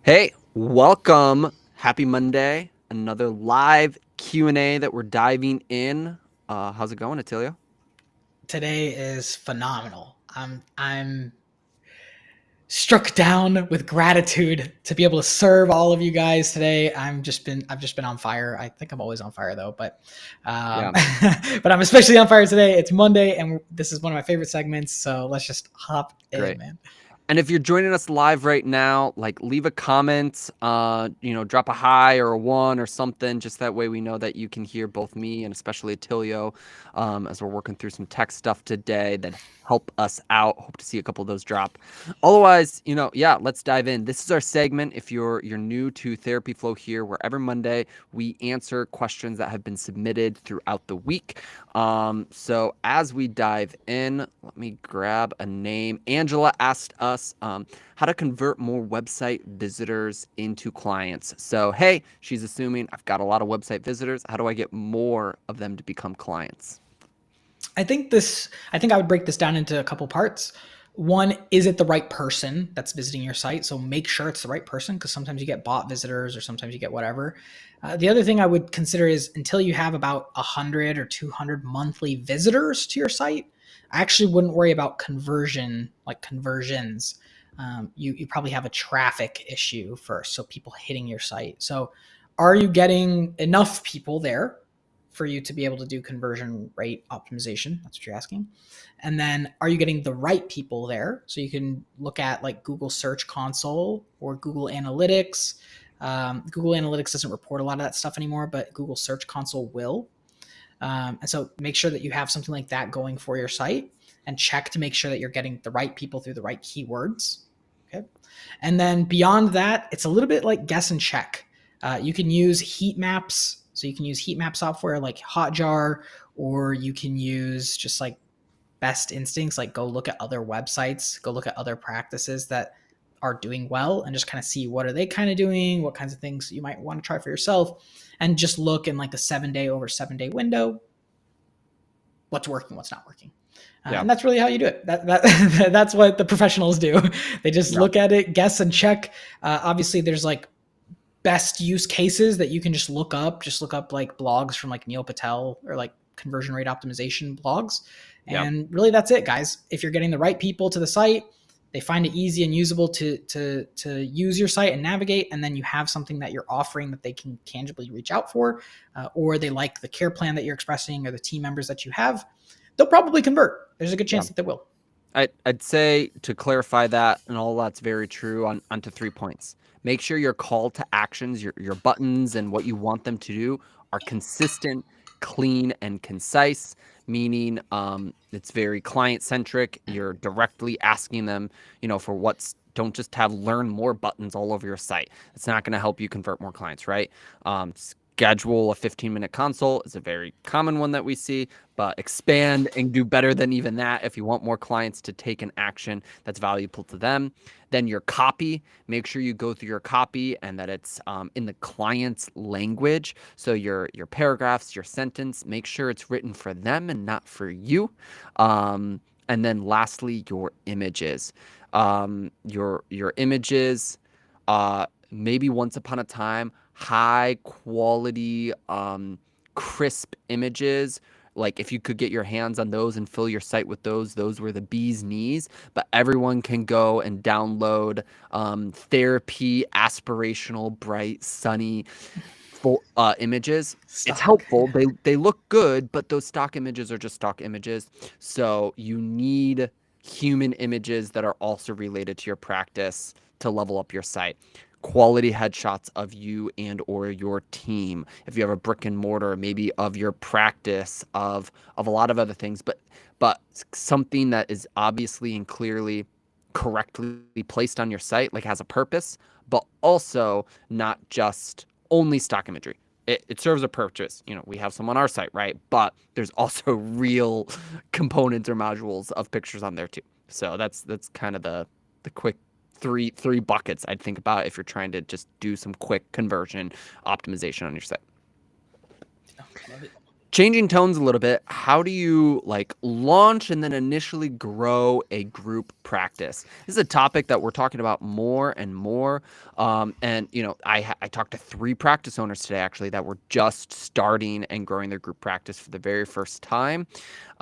Hey, welcome. Happy Monday. Another live Q&A that we're diving in. How's it going, Attilio? Today is phenomenal. I'm struck down with gratitude to be able to serve all of you guys today. I've just been on fire. I think I'm always on fire though, but Yeah, but I'm especially on fire today. It's Monday, and this is one of my favorite segments. So let's just hop in, great. man. And if you're joining us live right now, like leave a comment, drop a hi or a one or something. Just that way we know that you can hear both me and especially Attilio as we're working through some tech stuff today that help us out. Hope to see a couple of those drop. Otherwise, yeah, let's dive in. This is our segment. If you're new to Therapy Flow here, where every Monday we answer questions that have been submitted throughout the week. So as we dive in, let me grab a name. Angela asked us how to convert more website visitors into clients. So, hey, she's assuming I've got a lot of website visitors. How do I get more of them to become clients? I think I would break this down into a couple parts. One, is it the right person that's visiting your site? So make sure it's the right person, because sometimes you get bot visitors or sometimes you get whatever. The other thing I would consider is, until you have about 100 or 200 monthly visitors to your site, I actually wouldn't worry about conversions. You probably have a traffic issue first, so people hitting your site. So are you getting enough people there for you to be able to do conversion rate optimization? That's what you're asking. And then, are you getting the right people there? So you can look at like Google Search Console or Google Analytics. Google Analytics doesn't report a lot of that stuff anymore, but Google Search Console will. And so make sure that you have something like that going for your site, and check to make sure that you're getting the right people through the right keywords. Okay. And then beyond that, it's a little bit like guess and check. You can use heat maps. So you can use heat map software like Hotjar, or you can use just like best instincts, like go look at other websites, go look at other practices that are doing well, and just kind of see what are they kind of doing, what kinds of things you might want to try for yourself, and just look in like the 7 day over 7 day window, what's working, what's not working. Yeah, And that's really how you do it. That's what the professionals do. They just yeah, look at it, guess and check. Obviously, there's like best use cases that you can just look up. Just look up like blogs from like Neil Patel, or like conversion rate optimization blogs. yeah. And really, that's it, guys. If you're getting the right people to the site, they find it easy and usable to use your site and navigate, and then you have something that you're offering that they can tangibly reach out for, or they like the care plan that you're expressing or the team members that you have, they'll probably convert. There's a good Yeah. chance that they will. I'd say to clarify that, and all that's very true onto 3 points. Make sure your call to actions, your buttons, and what you want them to do are consistent, clean, and concise. Meaning, it's very client centric. You're directly asking them, for what's. Don't just have learn more buttons all over your site. It's not going to help you convert more clients, right? Schedule a 15-minute consult is a very common one that we see, but expand and do better than even that if you want more clients to take an action that's valuable to them. Then your copy, make sure you go through your copy and that it's in the client's language. So your paragraphs, your sentence, make sure it's written for them and not for you. And then lastly, your images. Your images, maybe once upon a time, high quality, crisp images. Like if you could get your hands on those and fill your site with those were the bee's knees. But everyone can go and download therapy, aspirational, bright, sunny, full images. It's Stock, helpful. yeah. They look good, but those stock images are just stock images. So you need human images that are also related to your practice to level up your site. Quality headshots of you and or your team. If you have a brick and mortar, maybe of your practice, of a lot of other things, but something that is obviously and clearly correctly placed on your site, like has a purpose, but also not just only stock imagery. It serves a purpose. We have some on our site, right? But there's also real components or modules of pictures on there too. So that's kind of the quick three buckets I'd think about if you're trying to just do some quick conversion optimization on your site. Oh, love it. Changing tones a little bit, how do you like launch and then initially grow a group practice? This is a topic that we're talking about more and more. And I talked to 3 practice owners today actually that were just starting and growing their group practice for the very first time.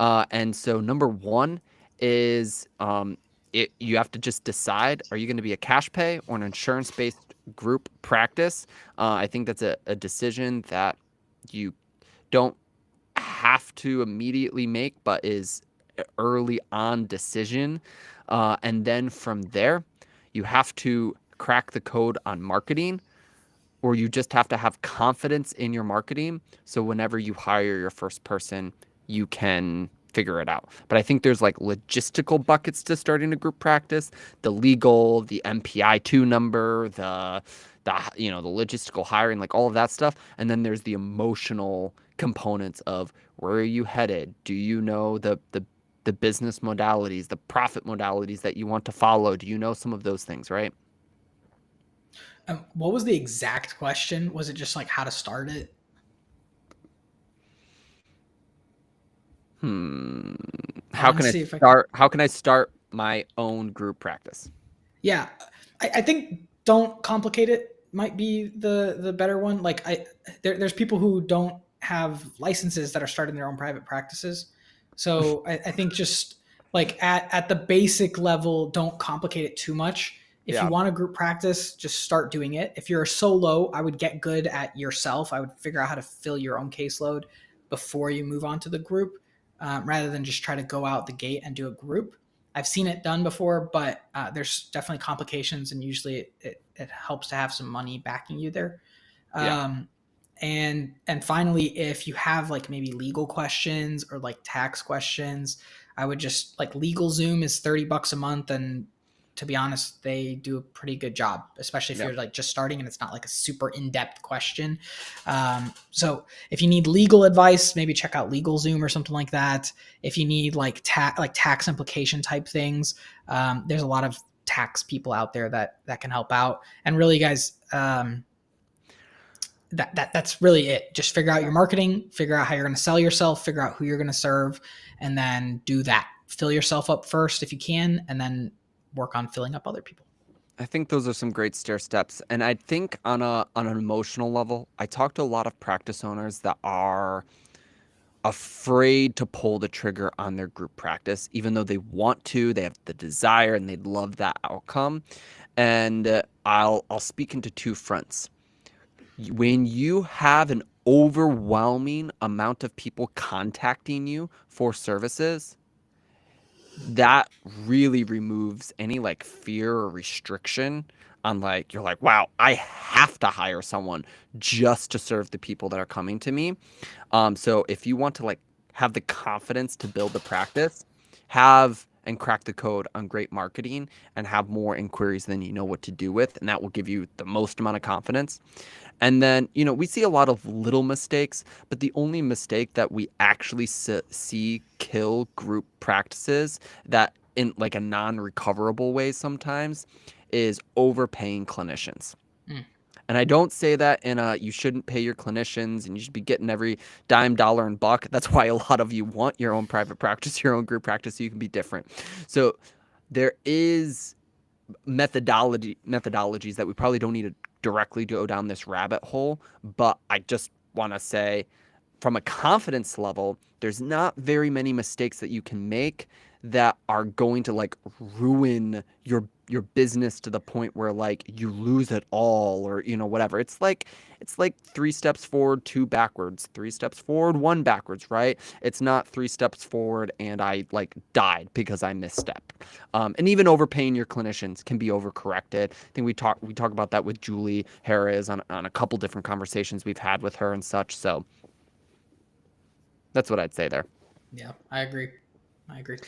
And so number one is you have to just decide, are you going to be a cash pay or an insurance based group practice? I think that's a decision that you don't have to immediately make, but is early on decision. And then from there, you have to crack the code on marketing, or you just have to have confidence in your marketing. So whenever you hire your first person, you can figure it out. But I think there's like logistical buckets to starting a group practice, the legal, the MPI2 number, the logistical hiring, like all of that stuff. And then there's the emotional components of where are you headed? Do you know the business modalities, the profit modalities that you want to follow? Do you know some of those things, right? What was the exact question? Was it just like how to start it? Hmm. I want to see if I can. How can I start my own group practice? Yeah, I think don't complicate it might be the better one. Like there's people who don't have licenses that are starting their own private practices, so I think just like at the basic level, don't complicate it too much. If you Yeah. want a group practice, just start doing it. If you're a solo, I would get good at yourself. I would figure out how to fill your own caseload before you move on to the group, rather than just try to go out the gate and do a group. I've seen it done before, but there's definitely complications, and usually it helps to have some money backing you there. Yeah. Um, and finally, if you have like maybe legal questions or like tax questions, I would just like LegalZoom is $30 a month, and to be honest, they do a pretty good job, especially if Yep. you're like just starting and it's not like a super in-depth question. So if you need legal advice, maybe check out LegalZoom or something like that. If you need like tax implication type things, there's a lot of tax people out there that can help out. And really, guys, that's really it. Just figure out your marketing, figure out how you're going to sell yourself, figure out who you're going to serve, and then do that. Fill yourself up first if you can, and then work on filling up other people. I think those are some great stair steps. And I think on an emotional level, I talk to a lot of practice owners that are afraid to pull the trigger on their group practice, even though they want to, they have the desire and they'd love that outcome. And I'll speak into 2 fronts. When you have an overwhelming amount of people contacting you for services, that really removes any like fear or restriction on like you're like, wow, I have to hire someone just to serve the people that are coming to me. So if you want to like have the confidence to build the practice, have and crack the code on great marketing and have more inquiries than you know what to do with, and that will give you the most amount of confidence. And then, we see a lot of little mistakes, but the only mistake that we actually see kill group practices that in like a non-recoverable way sometimes is overpaying clinicians. Mm. And I don't say that in a you shouldn't pay your clinicians and you should be getting every dime, dollar, and buck. That's why a lot of you want your own private practice, your own group practice, so you can be different. So there is methodologies that we probably don't need to directly go down this rabbit hole, but I just want to say from a confidence level, there's not very many mistakes that you can make that are going to like ruin your business to the point where like you lose it all or whatever. It's like 3 steps forward, 2 backwards, 3 steps forward, 1 backwards, right? It's not 3 steps forward and I like died because I misstep. And even overpaying your clinicians can be overcorrected. I think we talk about that with Julie Harris on a couple different conversations we've had with her and such. So that's what I'd say there. Yeah, I agree. I agree.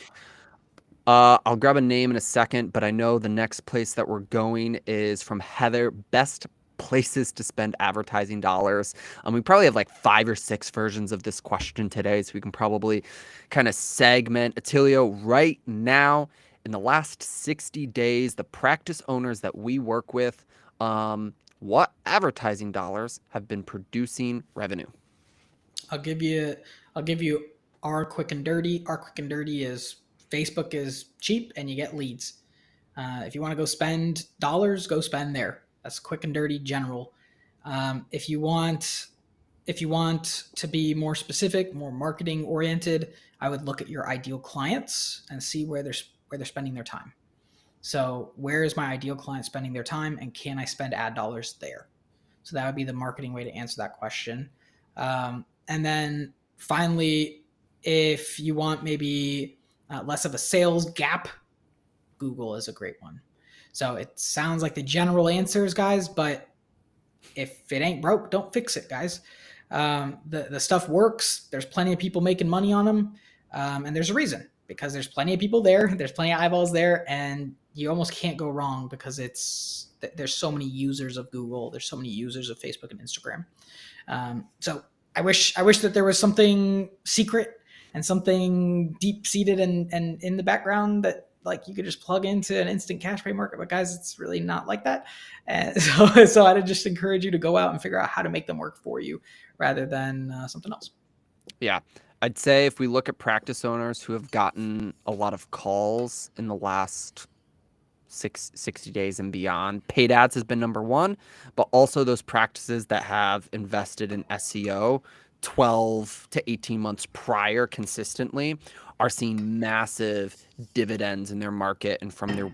I'll grab a name in a second, but I know the next place that we're going is from Heather. Best places to spend advertising dollars. We probably have like 5 or 6 versions of this question today, so we can probably kind of segment. Attilio, right now, in the last 60 days, the practice owners that we work with, what advertising dollars have been producing revenue? I'll give you I'll give you our quick and dirty. Our quick and dirty is Facebook is cheap and you get leads. If you want to go spend dollars, go spend there. That's quick and dirty general. If you want to be more specific, more marketing oriented, I would look at your ideal clients and see where they're spending their time. So where is my ideal client spending their time, and can I spend ad dollars there? So that would be the marketing way to answer that question. And then finally, if you want maybe less of a sales gap, Google is a great one. So it sounds like the general answers, guys, but if it ain't broke, don't fix it, guys. The stuff works. There's plenty of people making money on them, and there's a reason, because there's plenty of people there. There's plenty of eyeballs there, and you almost can't go wrong because there's so many users of Google. There's so many users of Facebook and Instagram. So I wish that there was something secret and something deep seated and in the background that like you could just plug into an instant cash pay market, but guys, it's really not like that. And so I'd just encourage you to go out and figure out how to make them work for you rather than something else. Yeah. I'd say if we look at practice owners who have gotten a lot of calls in the last 60 days and beyond, paid ads has been number one, but also those practices that have invested in SEO 12 to 18 months prior consistently are seeing massive dividends in their market and from their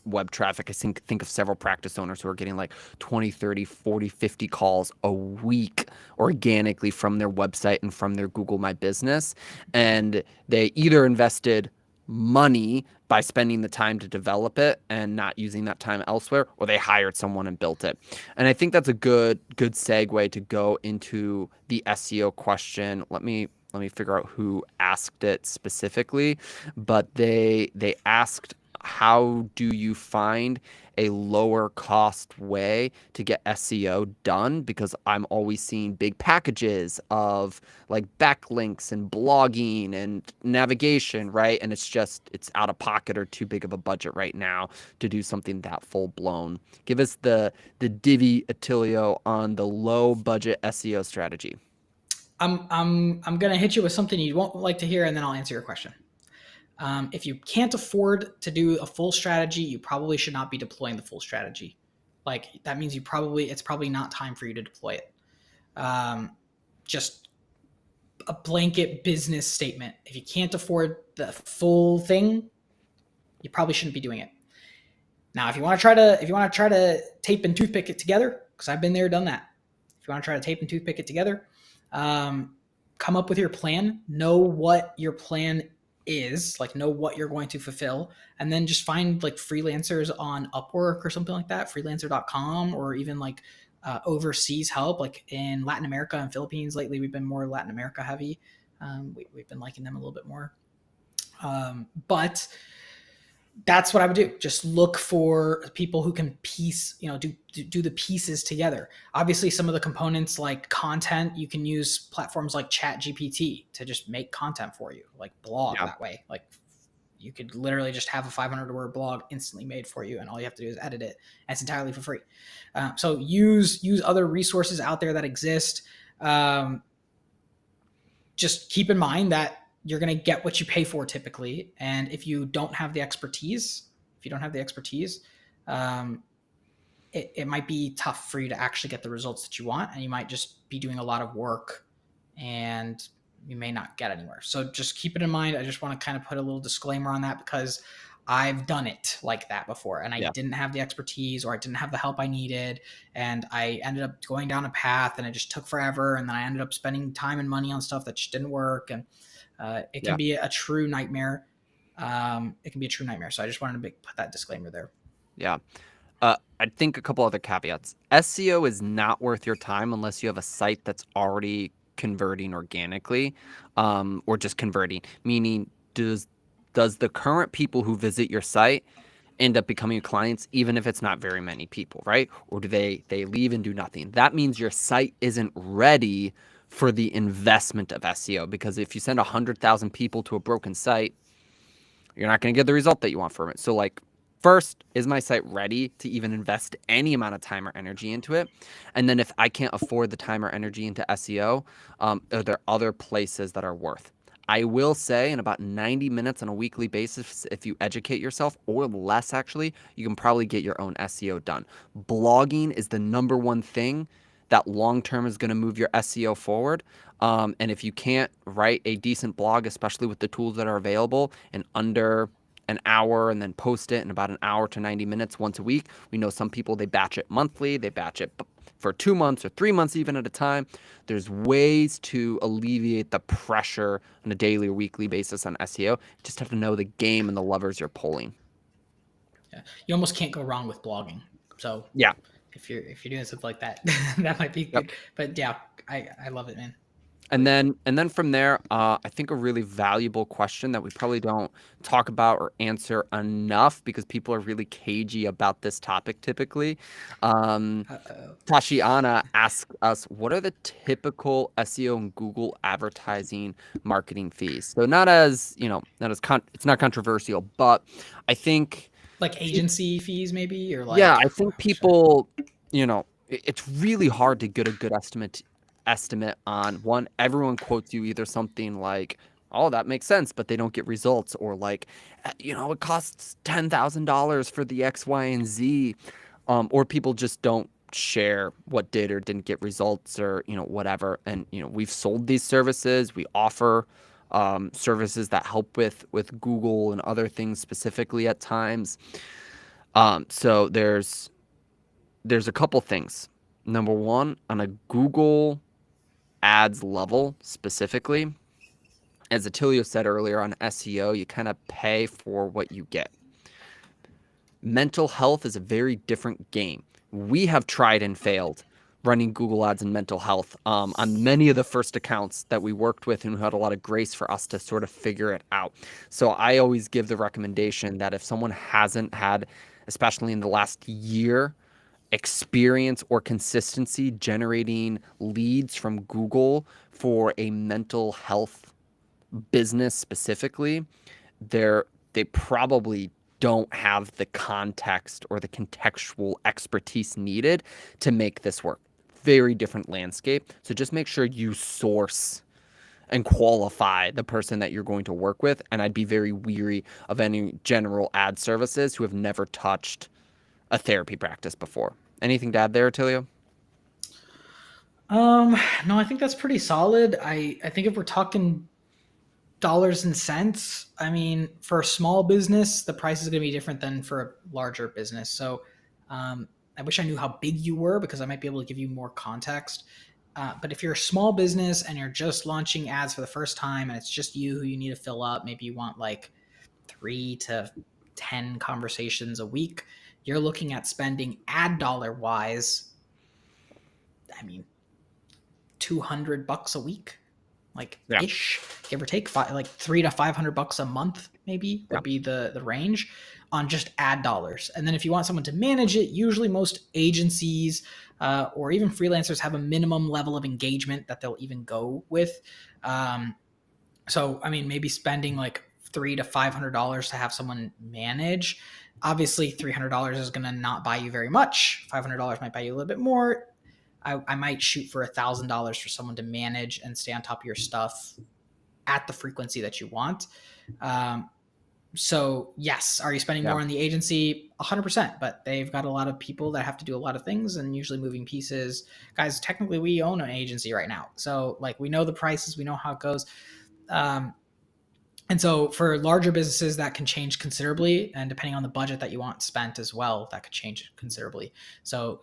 web traffic. I think of several practice owners who are getting like 20, 30, 40, 50 calls a week organically from their website and from their Google My Business. And they either invested money by spending the time to develop it and not using that time elsewhere, or they hired someone and built it. And I think that's a good segue to go into the SEO question. Let me figure out who asked it specifically, but they asked, how do you find a lower cost way to get SEO done? Because I'm always seeing big packages of like backlinks and blogging and navigation, right? And it's out of pocket or too big of a budget right now to do something that full blown. Give us the divvy, Attilio, on the low budget SEO strategy. I'm gonna hit you with something you won't like to hear, and then I'll answer your question. If you can't afford to do a full strategy, you probably should not be deploying the full strategy. Like that means it's probably not time for you to deploy it. Just a blanket business statement. If you can't afford the full thing, you probably shouldn't be doing it. Now, if you want to try to tape and toothpick it together, because I've been there, done that. If you want to try to tape and toothpick it together, come up with your plan. Know what your plan is, like know what you're going to fulfill, and then just find like freelancers on Upwork or something like that, freelancer.com, or even like overseas help, like in Latin America and Philippines. Lately, we've been more Latin America heavy. We've been liking them a little bit more. But that's what I would do. Just look for people who can do the pieces together. Obviously, some of the components like content, you can use platforms like Chat GPT to just make content for you, like blog that way. Like you could literally just have a 500-word blog instantly made for you, and all you have to do is edit it, and it's entirely for free. So use other resources out there that exist. Just keep in mind that you're going to get what you pay for typically. And if you don't have the expertise, it might be tough for you to actually get the results that you want. And you might just be doing a lot of work and you may not get anywhere. So just keep it in mind. I just want to kind of put a little disclaimer on that because I've done it like that before and I didn't have the expertise or I didn't have the help I needed. And I ended up going down a path and it just took forever. And then I ended up spending time and money on stuff that just didn't work. And it can be a true nightmare. So I just wanted to put that disclaimer there. Yeah. I think a couple other caveats. SEO is not worth your time unless you have a site that's already converting organically, or just converting, meaning does the current people who visit your site end up becoming clients, even if it's not very many people, right? Or do they leave and do nothing? That means your site isn't ready for the investment of SEO, because if you send 100,000 people to a broken site, you're not going to get the result that you want from it. So like First, is my site ready to even invest any amount of time or energy into it? And then if I can't afford the time or energy into SEO, are there other places that are worth? I will say in about 90 minutes on a weekly basis, if you educate yourself, or less actually, you can probably get your own SEO done. Blogging is the number one thing that long term is going to move your SEO forward. And if you can't write a decent blog, especially with the tools that are available, in under an hour and then post it in about an hour to 90 minutes once a week. We know some people, they batch it monthly, they batch it for 2 months or 3 months even at a time. There's ways to alleviate the pressure on a daily or weekly basis on SEO. You just have to know the game and the levers you're pulling. Yeah. You almost can't go wrong with blogging. So Yeah. if you're doing something like that, that might be Yep. good. But yeah, I love it, man. And then from there, I think a really valuable question that we probably don't talk about or answer enough because people are really cagey about this topic typically. Um, Uh-oh. Tashiana asks us, what are the typical SEO and Google advertising marketing fees? So not as, it's not controversial, but I think, Like agency fees, maybe, or yeah, like I think sorry. people, it's really hard to get a good estimate on one. Everyone quotes you either something like, "Oh, that makes sense," but they don't get results, or like, it costs $10,000 for the X, Y, and Z, or people just don't share what did or didn't get results, or whatever. And we've sold these services. We offer services that help with Google and other things specifically at times. So there's a couple things. Number one, on a Google ads level specifically, as Attilio said earlier on SEO, you kind of pay for what you get. Mental health is a very different game. We have tried and failed running Google ads and mental health on many of the first accounts that we worked with and who had a lot of grace for us to sort of figure it out. So I always give the recommendation that if someone hasn't had, especially in the last year, experience or consistency generating leads from Google for a mental health business specifically, they probably don't have the context or the contextual expertise needed to make this work. Very different landscape. So just make sure you source and qualify the person that you're going to work with. And I'd be very weary of any general ad services who have never touched a therapy practice before. Anything to add there, Attilio? Um, no, I think that's pretty solid. I think if we're talking dollars and cents, I mean, for a small business, the price is going to be different than for a larger business. So, I wish I knew how big you were because I might be able to give you more context. But if you're a small business and you're just launching ads for the first time and it's just you who you need to fill up, maybe you want like 3 to 10 conversations a week, you're looking at spending ad dollar wise, I mean, $200 a week, like Yeah. ish, give or take, like $300 to $500 a month, maybe Yeah. would be the range on just ad dollars. And then if you want someone to manage it, usually most agencies or even freelancers have a minimum level of engagement that they'll even go with. So I mean, maybe spending like $300 to $500 to have someone manage. Obviously, $300 is going to not buy you very much. $500 might buy you a little bit more. I might shoot for $1,000 for someone to manage and stay on top of your stuff at the frequency that you want. So yes, are you spending Yeah. more on the agency? 100%, but they've got a lot of people that have to do a lot of things and usually moving pieces. Guys, technically we own an agency right now. So like we know the prices, we know how it goes. Um, and so for larger businesses, that can change considerably. And depending on the budget that you want spent as well, that could change considerably. So,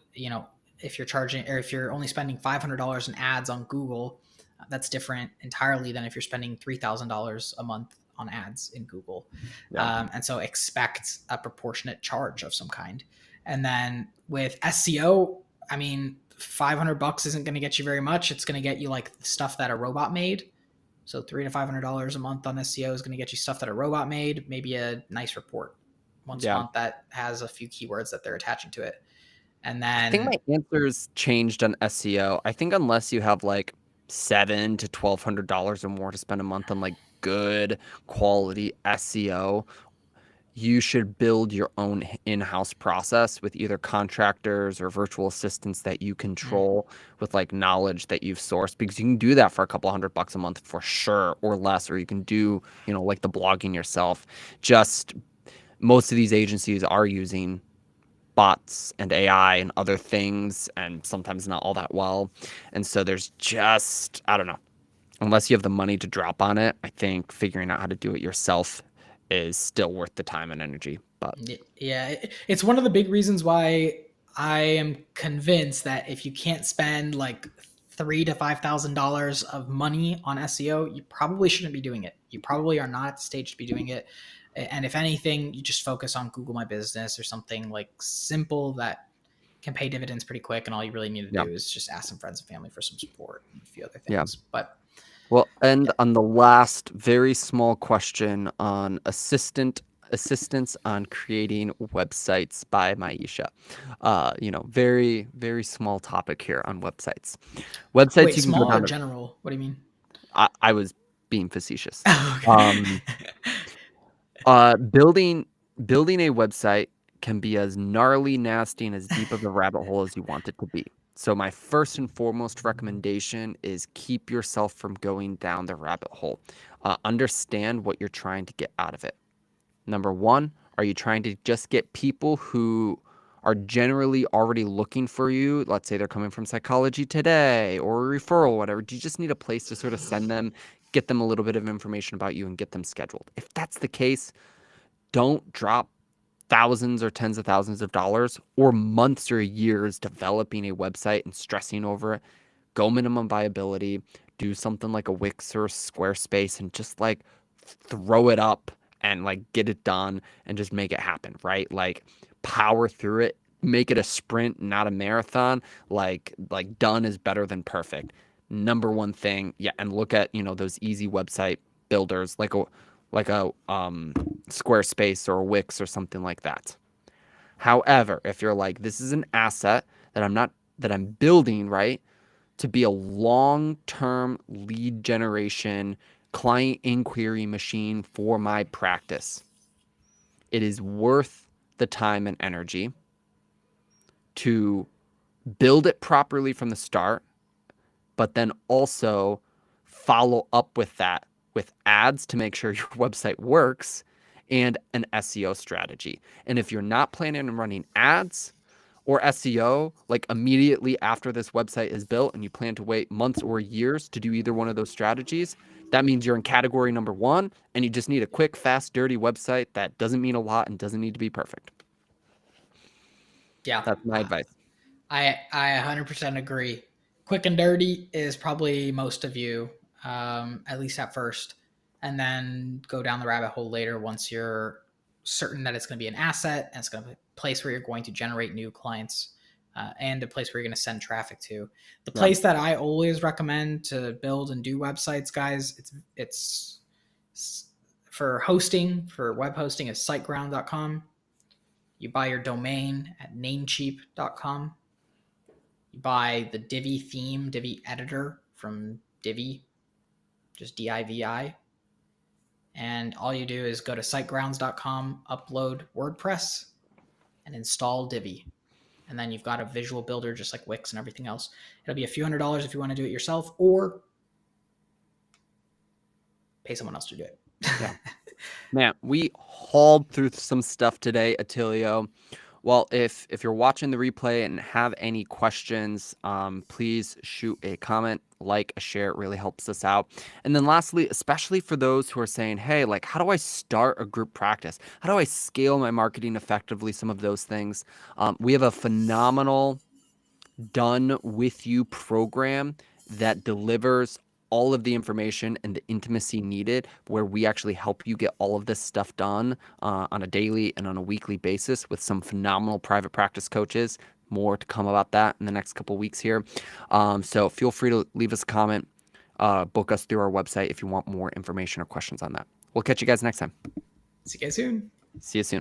if you're charging or if you're only spending $500 in ads on Google, that's different entirely than if you're spending $3,000 a month on ads in Google. Yeah. And so expect a proportionate charge of some kind. And then with SEO, I mean, $500 isn't going to get you very much. It's going to get you like stuff that a robot made. So $300 to $500 a month on SEO is going to get you stuff that a robot made, maybe a nice report once a Yeah. month that has a few keywords that they're attaching to it. And I think then, my answer's changed on SEO. I think unless you have like $700 to $1,200 or more to spend a month on like good quality SEO, you should build your own in-house process with either contractors or virtual assistants that you Mm. control with like knowledge that you've sourced, because you can do that for a couple $100 a month for sure, or less, or you can do, like the blogging yourself. Just most of these agencies are using bots and AI and other things, and sometimes not all that well. And so there's just, I don't know, unless you have the money to drop on it, I think figuring out how to do it yourself is still worth the time and energy. But Yeah, it's one of the big reasons why I am convinced that if you can't spend like $3,000 to $5,000 of money on SEO, you probably shouldn't be doing it. You probably are not at the stage to be doing it. And if anything, you just focus on Google My Business or something like simple that can pay dividends pretty quick. And all you really need to yeah, do is just ask some friends and family for some support and a few other yeah. things. But We'll end yeah, on the last very small question on assistance on creating websites by Maisha. Very, very small topic here on websites. Websites wait, you can go small or down to. general? What do you mean? I was being facetious. Okay. Um, building a website can be as gnarly, nasty, and as deep of a rabbit hole as you want it to be. So my first and foremost recommendation is keep yourself from going down the rabbit hole. Understand what you're trying to get out of it. Number one, are you trying to just get people who are generally already looking for you? Let's say they're coming from Psychology Today or a referral, whatever. Do you just need a place to sort of send them, get them a little bit of information about you, and get them scheduled? If that's the case, don't drop thousands or tens of thousands of dollars or months or years developing a website and stressing over it. Go minimum viability, do something like a Wix or a Squarespace and just like throw it up and like get it done and just make it happen, right? Like power through it, make it a sprint, not a marathon. Like done is better than perfect. Number one thing, yeah, and look at, those easy website builders like a Squarespace or a Wix or something like that. However, if you're like, this is an asset that I'm building, right, to be a long-term lead generation client inquiry machine for my practice, it is worth the time and energy to build it properly from the start, but then also follow up with that with ads to make sure your website works and an SEO strategy. And if you're not planning on running ads or SEO like immediately after this website is built and you plan to wait months or years to do either one of those strategies, that means you're in category number one and you just need a quick, fast, dirty website that doesn't mean a lot and doesn't need to be perfect. Yeah. That's my advice. I 100% agree. Quick and dirty is probably most of you, at least at first, and then go down the rabbit hole later once you're certain that it's going to be an asset and it's going to be a place where you're going to generate new clients and a place where you're going to send traffic to. The Yeah. place that I always recommend to build and do websites, guys, it's for hosting, for web hosting is siteground.com. You buy your domain at namecheap.com. You buy the Divi theme, Divi editor from Divi, just DIVI. And all you do is go to sitegrounds.com, upload WordPress, and install Divi. And then you've got a visual builder just like Wix and everything else. It'll be a few $100s if you want to do it yourself, or pay someone else to do it. Yeah. Man, we hauled through some stuff today, Attilio. Well, if you're watching the replay and have any questions, please shoot a comment, like, a share. It really helps us out. And then lastly, especially for those who are saying, hey, like, how do I start a group practice? How do I scale my marketing effectively? Some of those things. We have a phenomenal done with you program that delivers all of the information and the intimacy needed, where we actually help you get all of this stuff done on a daily and on a weekly basis with some phenomenal private practice coaches. More to come about that in the next couple weeks here. So feel free to leave us a comment, book us through our website if you want more information or questions on that. We'll catch you guys next time. See you guys soon. See you soon.